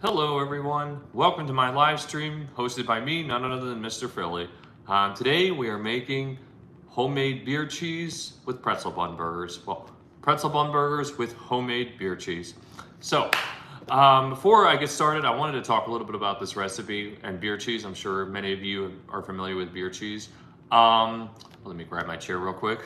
Hello everyone, welcome to my live stream hosted by me, none other than Mr. Philly. Today we are making homemade beer cheese with pretzel bun burgers. Well, pretzel bun burgers with homemade beer cheese. So, before I get started, I wanted to talk a little bit about this recipe and beer cheese. I'm sure many of you are familiar with beer cheese. Let me grab my chair real quick.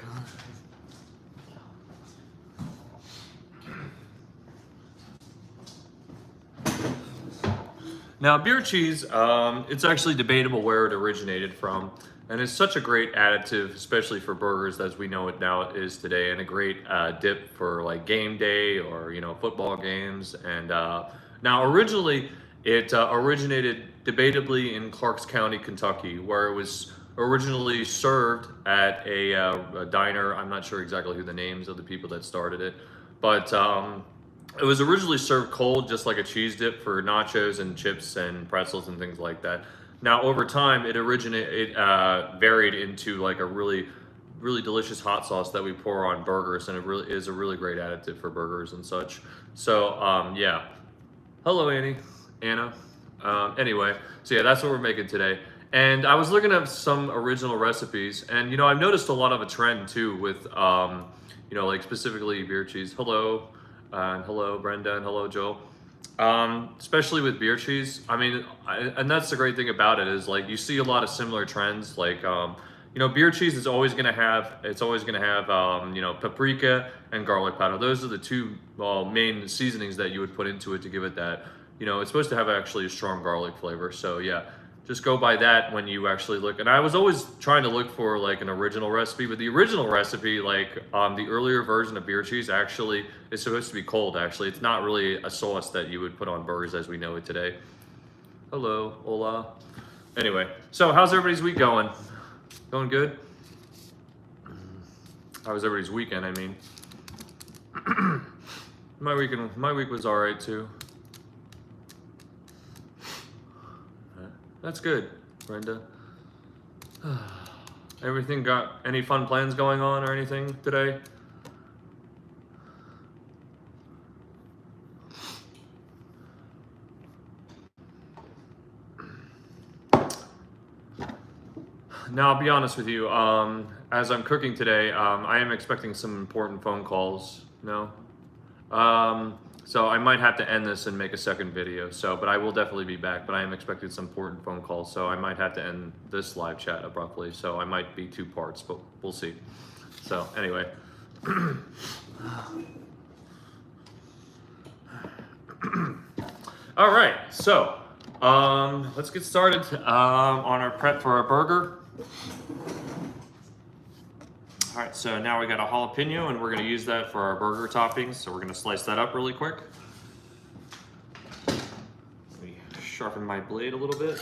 Now, beer cheese, it's actually debatable where it originated from, and it's such a great additive, especially for burgers as we know it now is today, and a great dip for like game day or football games. And now, originally, it originated debatably in Clarks County, Kentucky, where it was originally served at a diner. I'm not sure exactly who the names of the people that started it, but it was originally served cold, just like a cheese dip for nachos and chips and pretzels and things like that. Now, over time, it varied into like a really, really delicious hot sauce that we pour on burgers, and it really is a really great additive for burgers and such. So, yeah. Hello, Anna. Anyway, so yeah, that's what we're making today. And I was looking at some original recipes, and I've noticed a lot of a trend too with, like specifically beer cheese. Hello. And hello, Brenda, and hello, Joel. Especially with beer cheese. I mean, and that's the great thing about it is like you see a lot of similar trends. Like, beer cheese is always gonna have paprika and garlic powder. Those are the two main seasonings that you would put into it to give it that. It's supposed to have actually a strong garlic flavor. So yeah, just go by that when you actually look. And I was always trying to look for like an original recipe, but the original recipe, like the earlier version of beer cheese, actually is supposed to be cold. Actually, it's not really a sauce that you would put on burgers as we know it today. Hello, hola. Anyway, so how's everybody's week going? Going good? How was everybody's weekend? I mean, my week was all right too. That's good, Brenda. Everything got any fun plans going on or anything today? Now, I'll be honest with you. As I'm cooking today, I am expecting some important phone calls. No? So I might have to end this and make a second video. But I will definitely be back. But I am expecting some important phone calls, so I might have to end this live chat abruptly. So I might be 2 parts, but we'll see. So anyway. All right. So let's get started on our prep for our burger. All right, so now we got a jalapeno, and we're going to use that for our burger toppings. So we're going to slice that up really quick. Let me sharpen my blade a little bit.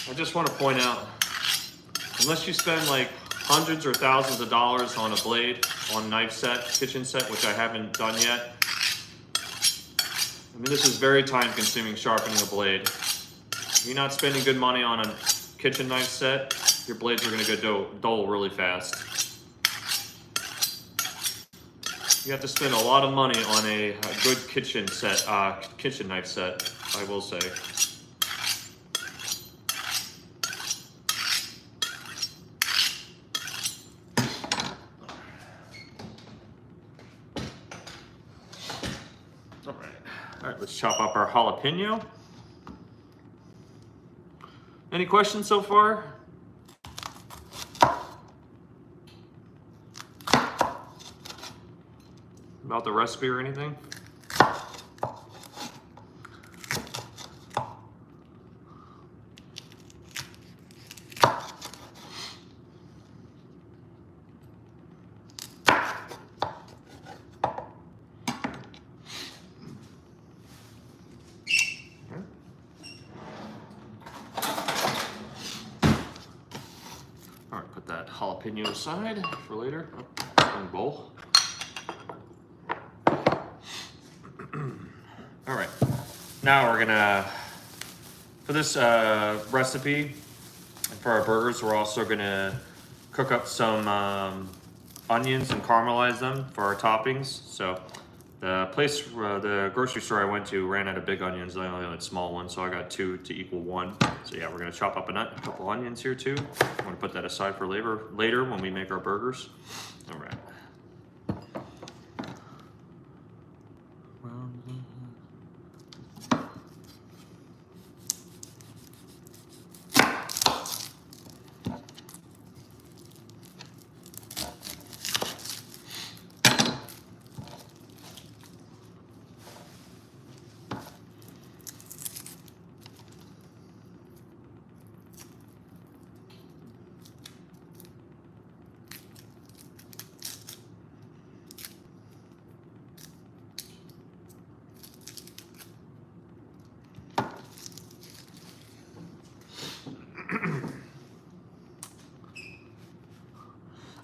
I just want to point out, unless you spend like hundreds or thousands of dollars on a blade, on knife set, kitchen set, which I haven't done yet, I mean, this is very time-consuming, sharpening a blade. If you're not spending good money on a kitchen knife set, your blades are going to go dull really fast. You have to spend a lot of money on a good kitchen knife set, I will say. All right, let's chop up our jalapeno. Any questions so far? About the recipe or anything? Put that jalapeno aside for later. One bowl. All right. Now we're gonna, for this recipe, And for our burgers, we're also gonna cook up some onions and caramelize them for our toppings. So the the grocery store I went to ran out of big onions. I only had small ones, so I got 2 to equal 1. So yeah, we're gonna chop up a couple onions here too. I'm gonna put that aside for later when we make our burgers. All right.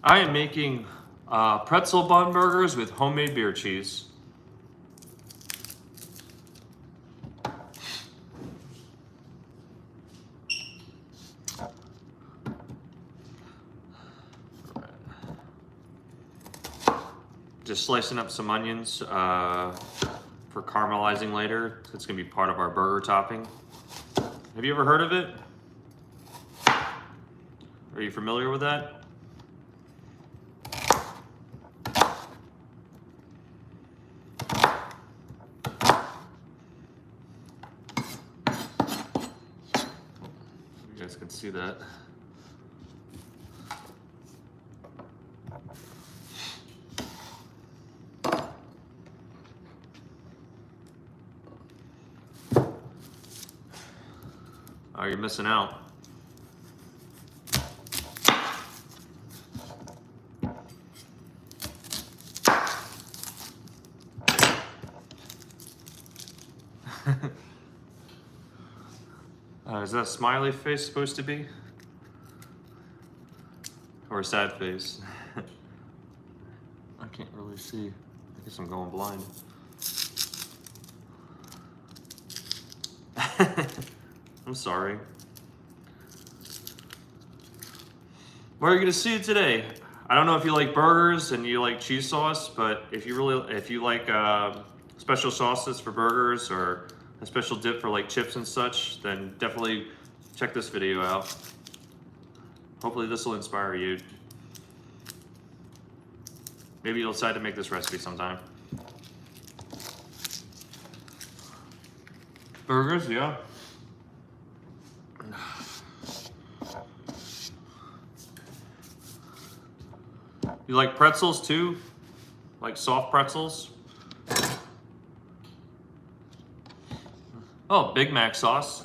I am making pretzel bun burgers with homemade beer cheese. Just slicing up some onions for caramelizing later. It's gonna be part of our burger topping. Have you ever heard of it? Are you familiar with that? You guys can see that. Oh, you're missing out. Is that a smiley face supposed to be? Or a sad face? I can't really see. I guess I'm going blind. I'm sorry. Where are you gonna see it today? I don't know if you like burgers and you like cheese sauce, but if you like special sauces for burgers or a special dip for like chips and such, then definitely check this video out. Hopefully this will inspire you. Maybe you'll decide to make this recipe sometime. Burgers, yeah. You like pretzels too? Like soft pretzels? Oh, Big Mac sauce.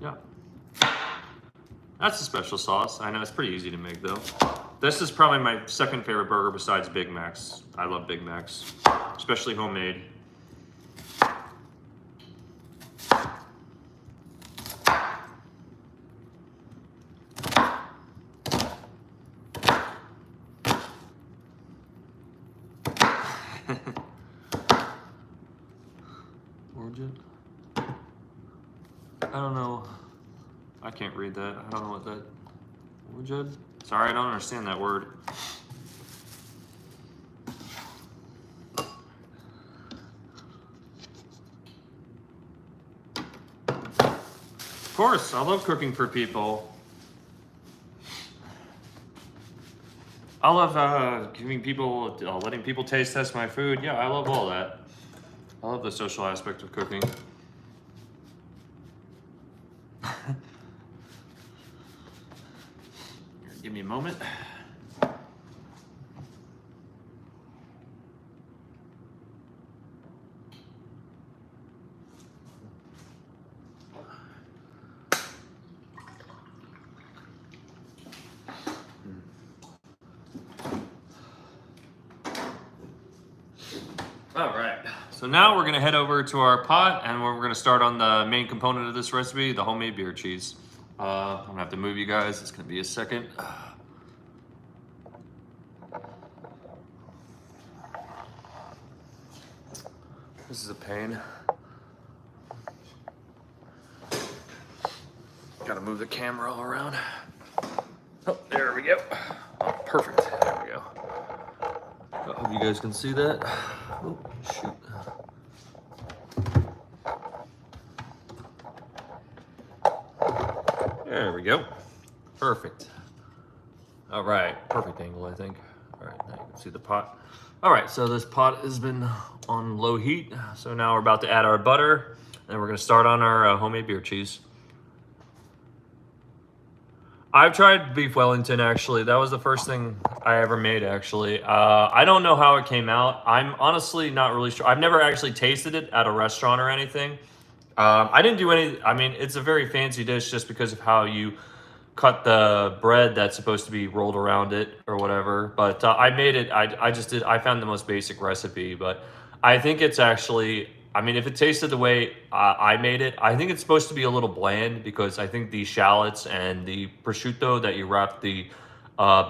Yeah. That's a special sauce. I know it's pretty easy to make though. This is probably my second favorite burger besides Big Macs. I love Big Macs, especially homemade. Origin? I don't know. I can't read that. I don't know what that. Origin? Sorry, I don't understand that word. Of course, I love cooking for people. I love giving people, letting people taste test my food. Yeah, I love all that. I love the social aspect of cooking. Give me a moment. All right, so now we're gonna head over to our pot and we're gonna start on the main component of this recipe, the homemade beer cheese. I'm gonna have to move you guys, it's gonna be a second. This is a pain. Gotta move the camera all around. Oh, there we go. Oh, perfect. There we go. I hope you guys can see that. Oh, shoot. There we go. Perfect. All right, perfect angle, I think. All right, now you can see the pot. All right, so this pot has been on low heat. So now we're about to add our butter, and we're gonna start on our homemade beer cheese. I've tried beef Wellington, actually. That was the first thing I ever made, actually. I don't know how it came out. I'm honestly not really sure. I've never actually tasted it at a restaurant or anything. I didn't do any, I mean, it's a very fancy dish just because of how you cut the bread that's supposed to be rolled around it or whatever. But I made it, I found the most basic recipe. But I think it's actually, I mean, if it tasted the way I made it, I think it's supposed to be a little bland because I think the shallots and the prosciutto that you wrap the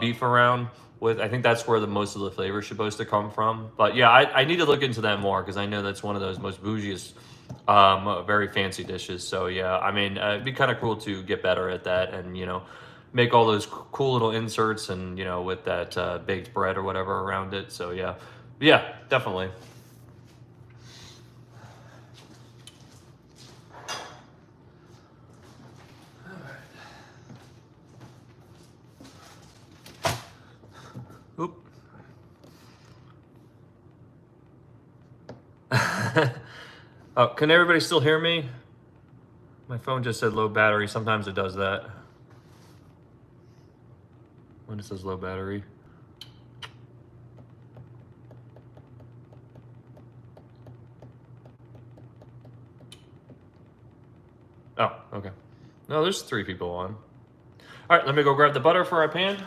beef around with, I think that's where the most of the flavor is supposed to come from. But yeah, I need to look into that more because I know that's one of those most bougiest, very fancy dishes. So yeah, I mean, it'd be kind of cool to get better at that and, you know, make all those cool little inserts and, you know, with that baked bread or whatever around it. So yeah, definitely. Oop. Oh, can everybody still hear me? My phone just said low battery. Sometimes it does that. When it says low battery. Oh, okay. No, there's 3 people on. All right, let me go grab the butter for our pan.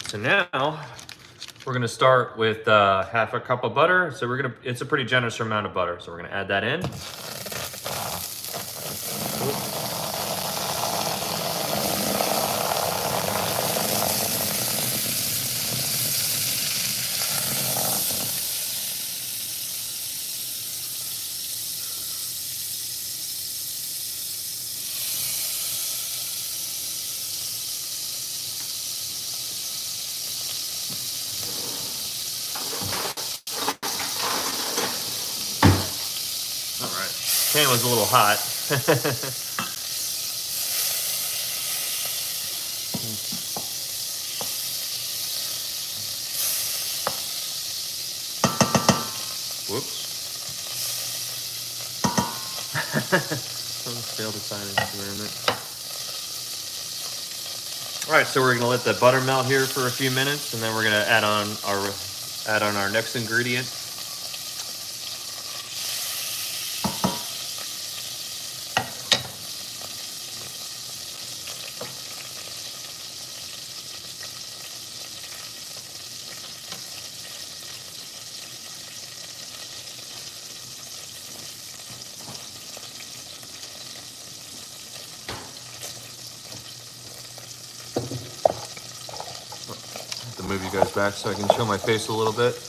So now we're gonna start with half a cup of butter. So it's a pretty generous amount of butter. So we're gonna add that in. Pan was a little hot. Whoops. Failed to sign experiment. All right, so we're gonna let the butter melt here for a few minutes, and then we're gonna add on our next ingredient. Move you guys back so I can show my face a little bit.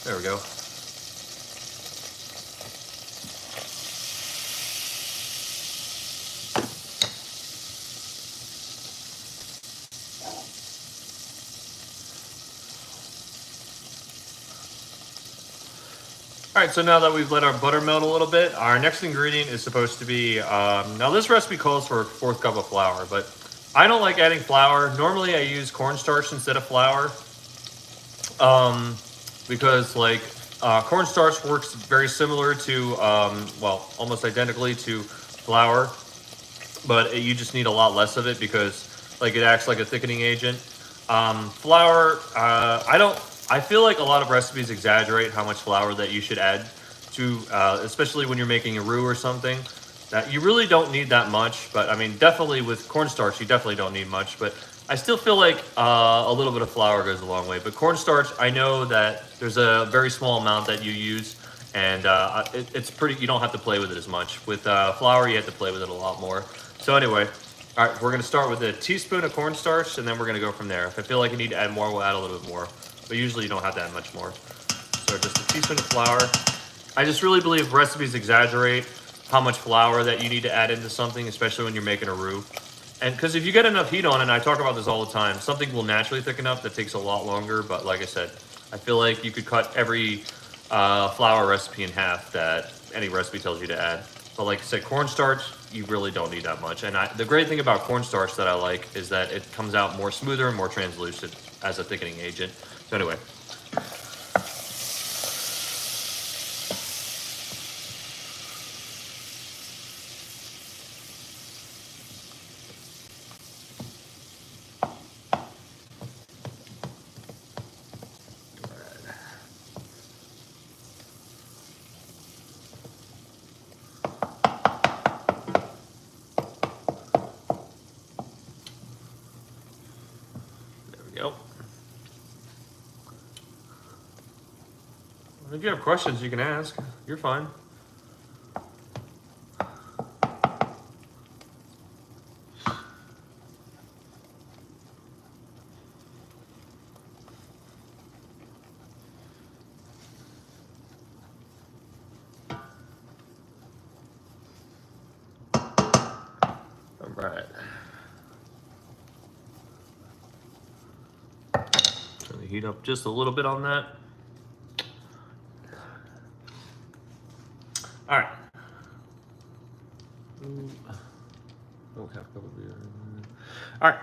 There we go. All right, so now that we've let our butter melt a little bit, our next ingredient is supposed to be, now this recipe calls for a 1/4 cup of flour, but I don't like adding flour. Normally I use cornstarch instead of flour because like cornstarch works very similar to, well, almost identically to flour, but you just need a lot less of it because like it acts like a thickening agent. Flour, I feel like a lot of recipes exaggerate how much flour that you should add to, especially when you're making a roux or something. That you really don't need that much, but I mean, definitely with cornstarch, you definitely don't need much. But I still feel like a little bit of flour goes a long way. But cornstarch, I know that there's a very small amount that you use, and it's pretty. You don't have to play with it as much. With flour, you have to play with it a lot more. So anyway, all right, we're gonna start with a teaspoon of cornstarch, and then we're gonna go from there. If I feel like I need to add more, we'll add a little bit more. But usually, you don't have to add much more. So just a teaspoon of flour. I just really believe recipes exaggerate how much flour that you need to add into something, especially when you're making a roux. And because if you get enough heat on it, and I talk about this all the time, something will naturally thicken up. That takes a lot longer, but like I said, I feel like you could cut every flour recipe in half that any recipe tells you to add. But like I said, cornstarch, you really don't need that much. And the great thing about cornstarch that I like is that it comes out more smoother and more translucent as a thickening agent. So anyway. Yep. If you have questions, you can ask. You're fine. All right. Turn the heat up just a little bit on that. All right. Okay. All right.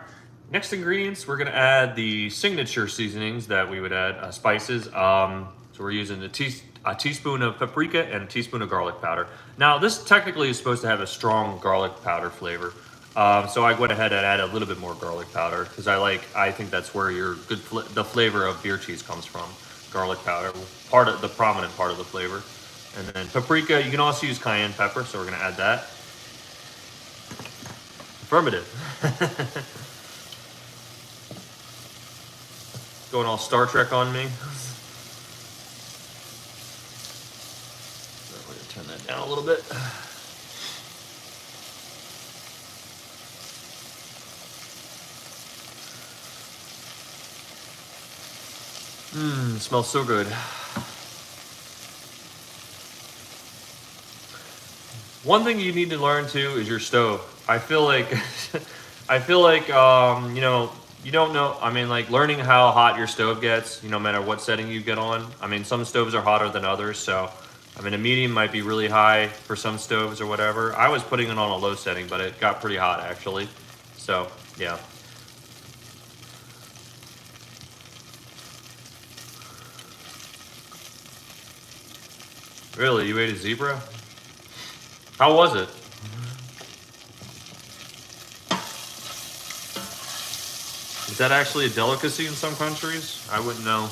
Next ingredients, we're gonna add the signature seasonings that we would add, spices. So we're using a teaspoon of paprika and a teaspoon of garlic powder. Now, this technically is supposed to have a strong garlic powder flavor. So I went ahead and added a little bit more garlic powder because I think that's where the flavor of beer cheese comes from. Garlic powder, the prominent part of the flavor. And then paprika, you can also use cayenne pepper, so we're gonna add that. Affirmative. Going all Star Trek on me. I'm gonna turn that down a little bit. Smells so good. One thing you need to learn too is your stove. I feel like, you know, you don't know. I mean, like learning how hot your stove gets, no matter what setting you get on. I mean, some stoves are hotter than others, so I mean, a medium might be really high for some stoves or whatever. I was putting it on a low setting, but it got pretty hot actually. So yeah. Really, you ate a zebra? How was it? Is that actually a delicacy in some countries? I wouldn't know.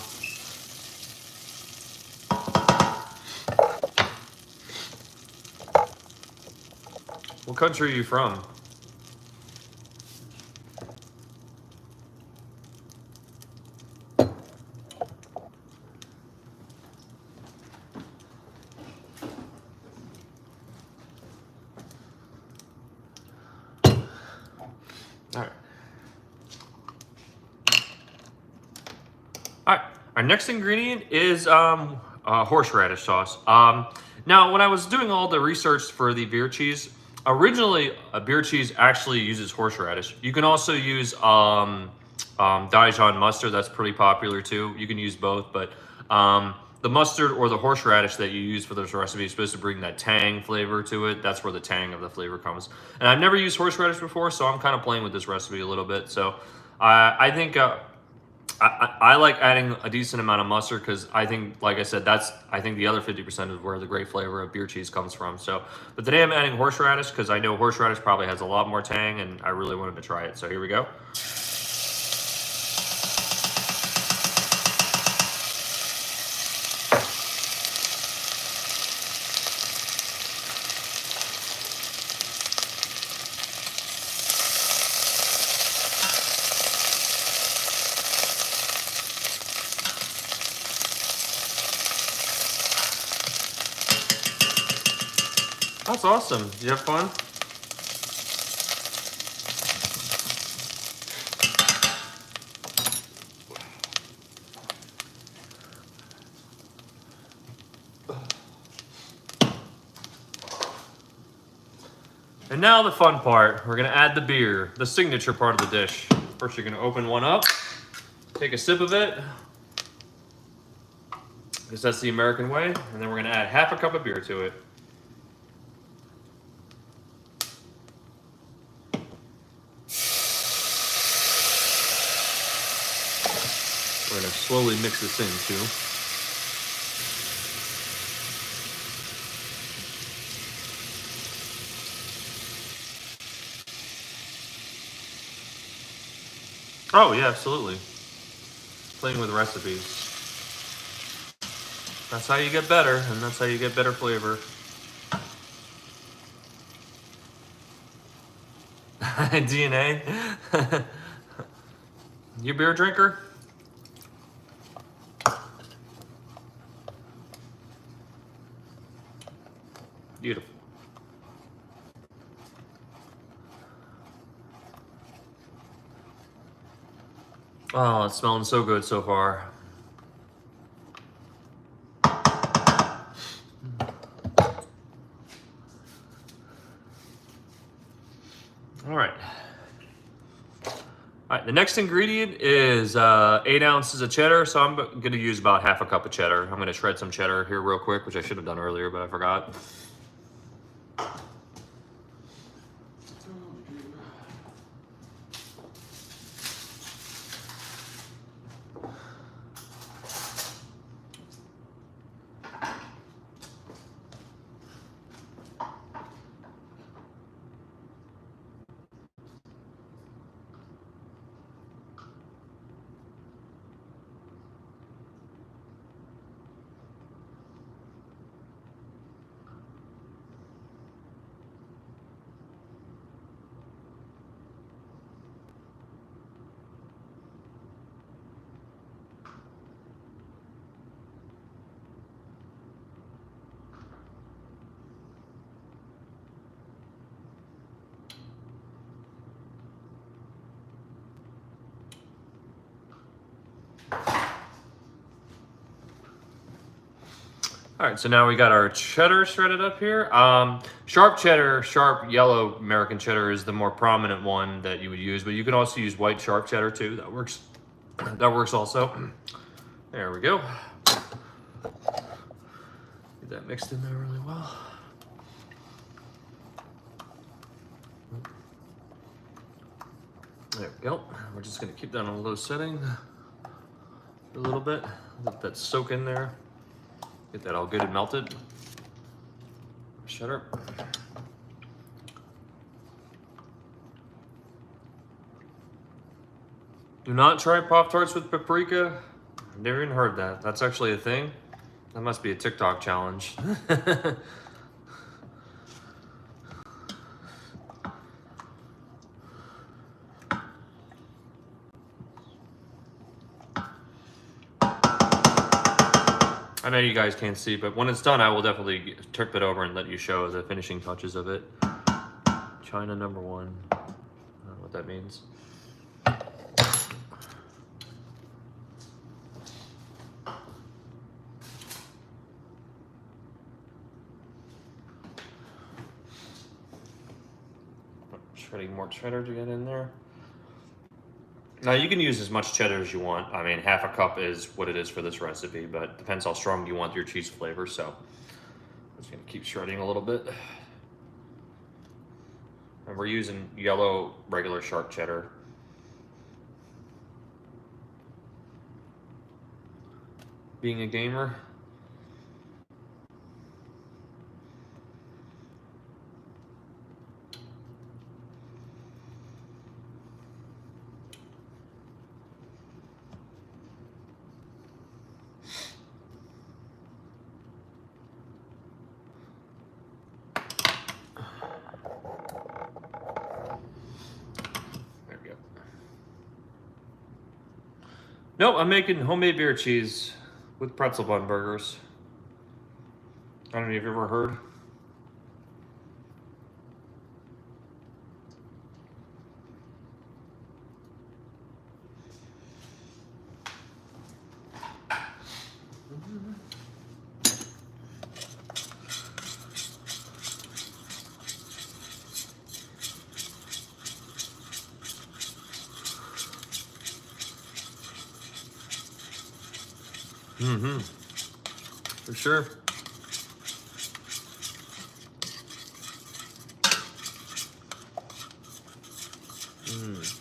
What country are you from? All right, our next ingredient is horseradish sauce. Now, when I was doing all the research for the beer cheese, originally a beer cheese actually uses horseradish. You can also use Dijon mustard. That's pretty popular too. You can use both, but the mustard or the horseradish that you use for this recipe is supposed to bring that tang flavor to it. That's where the tang of the flavor comes. And I've never used horseradish before, so I'm kind of playing with this recipe a little bit. So I think I like adding a decent amount of mustard because I think, like I said, I think the other 50% is where the great flavor of beer cheese comes from. So, but today I'm adding horseradish because I know horseradish probably has a lot more tang, and I really wanted to try it. So here we go. That's awesome. You have fun? And now the fun part. We're gonna add the beer, the signature part of the dish. First, you're gonna open one up, take a sip of it, because that's the American way, and then we're gonna add half a cup of beer to it. We're gonna slowly mix this in too. Oh yeah, absolutely. Playing with recipes. That's how you get better, and that's how you get better flavor. DNA? You beer drinker? Beautiful. Oh, it's smelling so good so far. All right. All right, the next ingredient is 8 ounces of cheddar. So I'm going to use about half a cup of cheddar. I'm going to shred some cheddar here real quick, which I should have done earlier, but I forgot. All right, so now we got our cheddar shredded up here. Sharp cheddar, sharp yellow American cheddar is the more prominent one that you would use, but you can also use white sharp cheddar too. That works. That works also. There we go. Get that mixed in there really well. There we go. We're just gonna keep that on a low setting a little bit. Let that soak in there. Get that all good and melted. Cheddar. Do not try Pop-Tarts with paprika. I've never even heard that. That's actually a thing. That must be a TikTok challenge. I know you guys can't see, but when it's done, I will definitely tip it over and let you show the finishing touches of it. China number 1. I don't know what that means. Shredding more cheddar to get in there. Now you can use as much cheddar as you want. I mean, half a cup is what it is for this recipe, but it depends how strong you want your cheese flavor. So I'm just gonna keep shredding a little bit. And we're using yellow, regular sharp cheddar. Being a gamer. Nope, I'm making homemade beer cheese with pretzel bun burgers. I don't know if you've ever heard. Mm-hmm. For sure. Mm.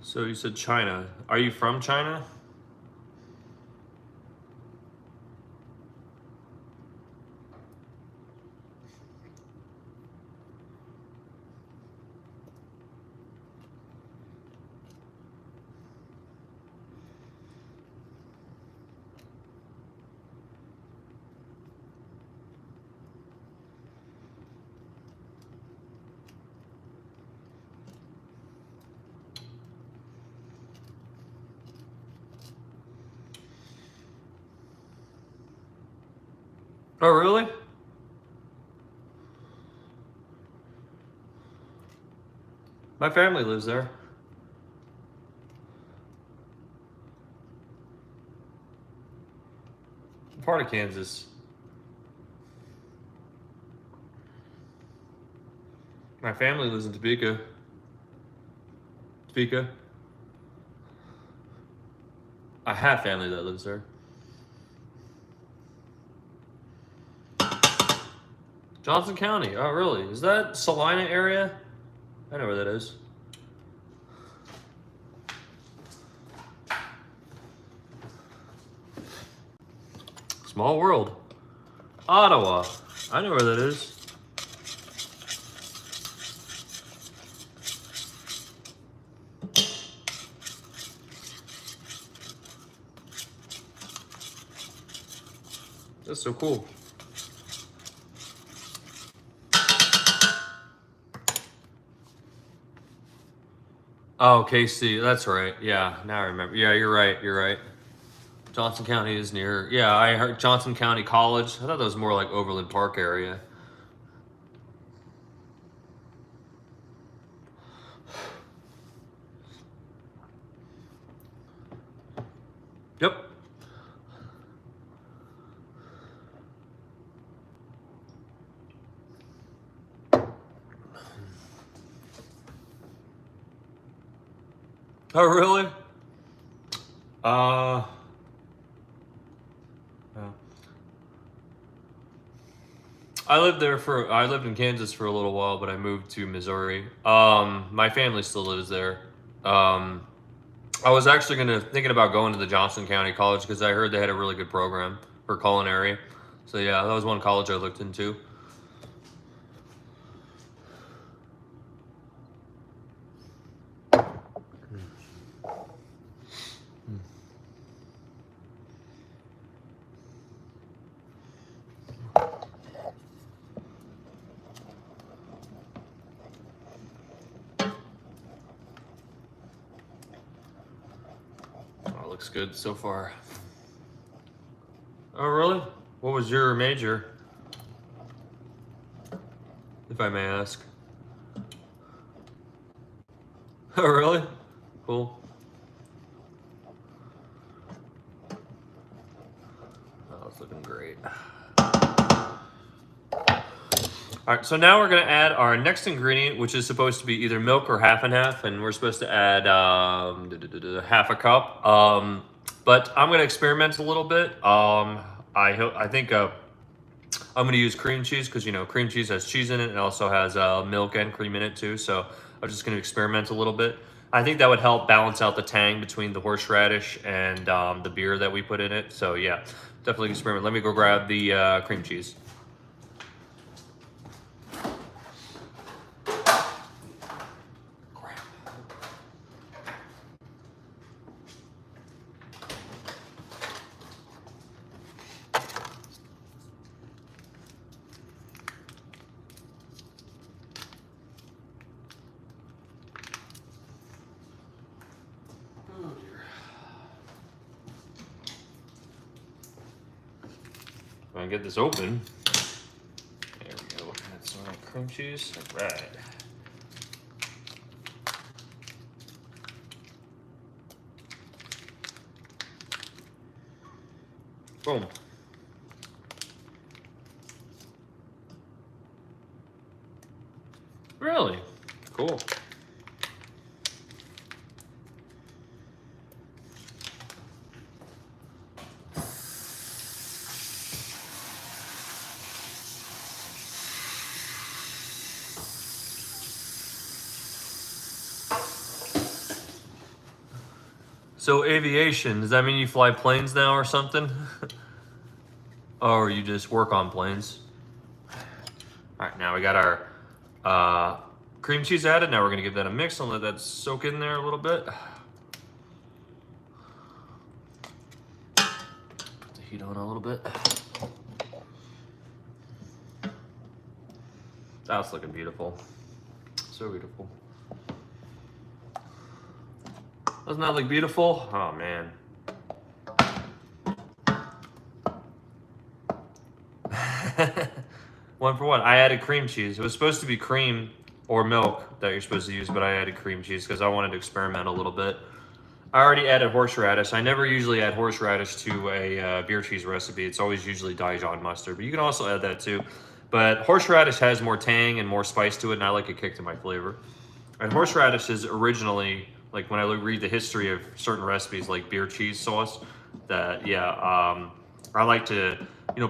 So you said China. Are you from China? Oh, really? My family lives there. Part of Kansas. My family lives in Topeka. Topeka. I have family that lives there. Johnson County. Oh, really? Is that Salina area? I know where that is. Small world. Ottawa. I know where that is. That's so cool. Oh, KC. That's right. Yeah, now I remember. Yeah, you're right. You're right. Johnson County is near. Yeah, I heard Johnson County College. I thought that was more like Overland Park area. Yep. Oh, really? Uh, yeah. I lived in Kansas for a little while, but I moved to Missouri. My family still lives there. Um, I was actually thinking about going to the Johnson County College because I heard they had a really good program for culinary. So yeah, that was one college I looked into. Oh, it looks good so far. Oh, really? What was your major, if I may ask? Oh, really? Cool. Oh, it's looking great. All right, so now we're gonna add our next ingredient, which is supposed to be either milk or half and half, and we're supposed to add half a cup. But I'm gonna experiment a little bit. I think I'm gonna use cream cheese because cream cheese has cheese in it and also has milk and cream in it too. So I'm just gonna experiment a little bit. I think that would help balance out the tang between the horseradish and the beer that we put in it. So yeah, definitely experiment. Let me go grab the cream cheese. If I can get this open. There cream cheese. All right. Boom. Really? Cool. So aviation, does that mean you fly planes now or something? Or you just work on planes? All right, now we got our cream cheese added. Now we're gonna give that a mix and let that soak in there a little bit. Put the heat on a little bit. That's looking beautiful. So beautiful. Doesn't that look beautiful? Oh man. One for one. I added cream cheese. It was supposed to be cream or milk that you're supposed to use, but I added cream cheese because I wanted to experiment a little bit. I already added horseradish. I never usually add horseradish to a beer cheese recipe. It's always usually Dijon mustard, but you can also add that too. But horseradish has more tang and more spice to it, and I like a kick to my flavor. And horseradish is originally, like when I read the history of certain recipes like beer cheese sauce, that I like to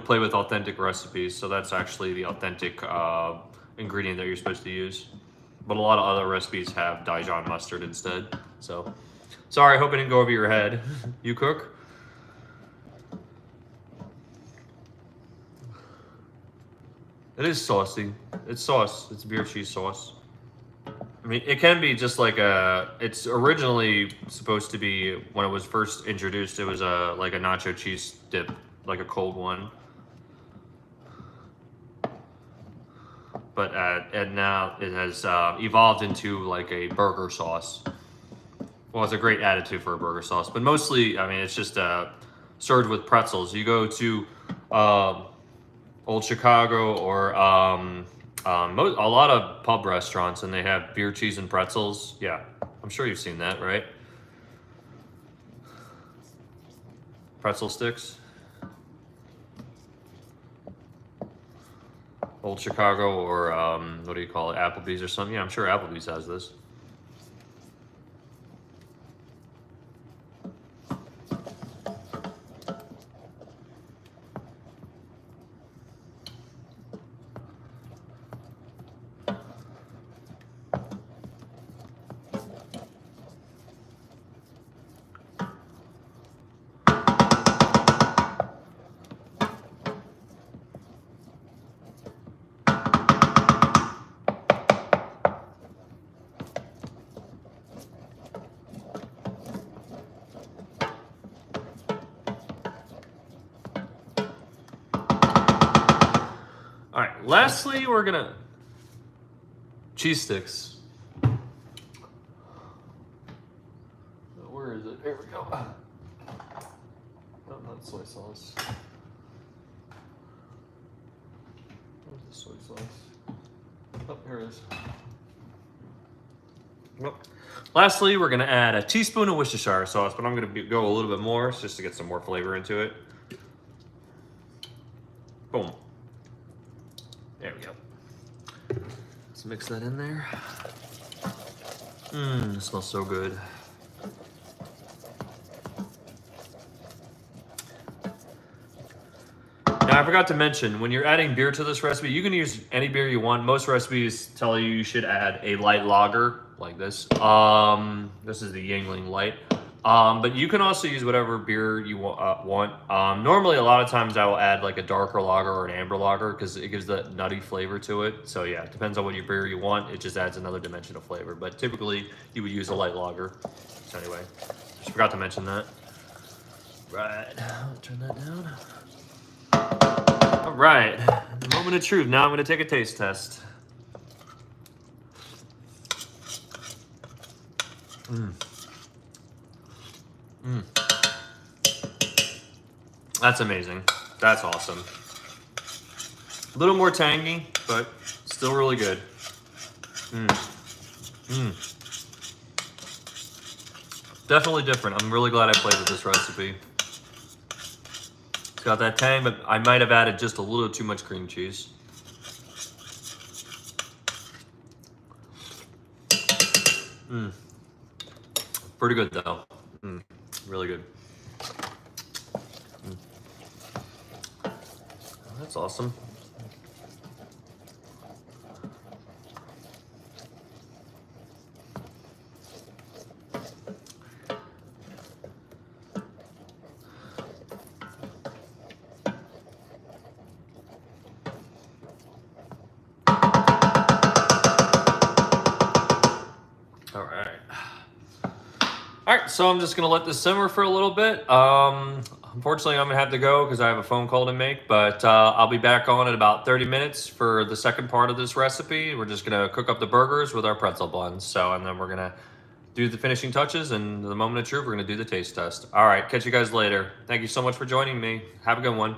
play with authentic recipes. So that's actually the authentic ingredient that you're supposed to use. But a lot of other recipes have Dijon mustard instead. So sorry, I hope it didn't go over your head. You cook? It is saucy. It's sauce. It's beer cheese sauce. I mean, it can be just like it's originally supposed to be, when it was first introduced, it was like a nacho cheese dip, like a cold one. But and now it has evolved into like a burger sauce. Well, it's a great additive for a burger sauce, but mostly, I mean, it's just served with pretzels. You go to Old Chicago or a lot of pub restaurants, and they have beer cheese and pretzels. Yeah, I'm sure you've seen that, right? Pretzel sticks. Old Chicago or what do you call it? Applebee's or something. Yeah, I'm sure Applebee's has this. All right, lastly, we're gonna cheese sticks. Where is it? Here we go. No, not soy sauce. Where's the soy sauce? Oh, here it is. Nope. Lastly, we're gonna add a teaspoon of Worcestershire sauce, but I'm gonna go a little bit more just to get some more flavor into it. Boom. There we go. Let's mix that in there. It smells so good. Now, I forgot to mention, when you're adding beer to this recipe, you can use any beer you want. Most recipes tell you should add a light lager, like this. This is the Yuengling Light. But you can also use whatever beer you want. Normally, a lot of times I will add like a darker lager or an amber lager because it gives that nutty flavor to it. So yeah, it depends on what your beer you want. It just adds another dimension of flavor. But typically, you would use a light lager. So anyway, just forgot to mention that. Right, I'll turn that down. All right, the moment of truth. Now I'm going to take a taste test. That's amazing. That's awesome. A little more tangy, but Still really good. Definitely different. I'm really glad I played with this recipe. It's got that tang, but I might have added just a little too much cream cheese. Pretty good though. Really good. That's awesome. All right, so I'm just gonna let this simmer for a little bit. Unfortunately, I'm gonna have to go because I have a phone call to make, but I'll be back on in about 30 minutes for the second part of this recipe. We're just gonna cook up the burgers with our pretzel buns. And then we're gonna do the finishing touches, and the moment of truth, we're gonna do the taste test. All right, catch you guys later. Thank you so much for joining me. Have a good one.